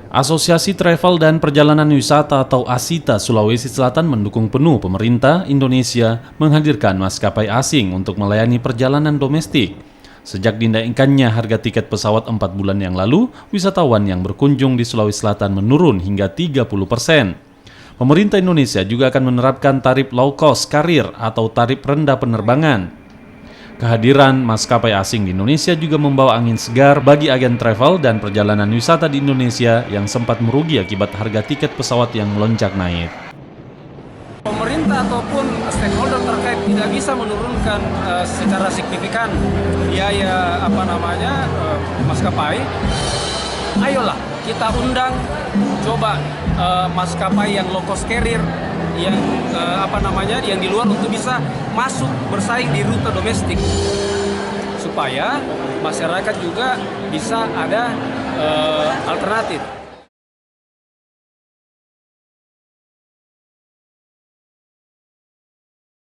Asosiasi Travel dan Perjalanan Wisata atau ASITA Sulawesi Selatan mendukung penuh pemerintah Indonesia menghadirkan maskapai asing untuk melayani perjalanan domestik. Sejak dinaikkannya harga tiket pesawat 4 bulan yang lalu, wisatawan yang berkunjung di Sulawesi Selatan menurun hingga 30%. Pemerintah Indonesia juga akan menerapkan tarif low cost carrier atau tarif rendah penerbangan. Kehadiran maskapai asing di Indonesia juga membawa angin segar bagi agen travel dan perjalanan wisata di Indonesia yang sempat merugi akibat harga tiket pesawat yang melonjak naik. Pemerintah ataupun stakeholder terkait tidak bisa menurunkan secara signifikan biaya maskapai. Ayolah kita undang coba maskapai yang low cost carrier yang yang di luar untuk bisa masuk bersaing di rute domestik supaya masyarakat juga bisa ada alternatif.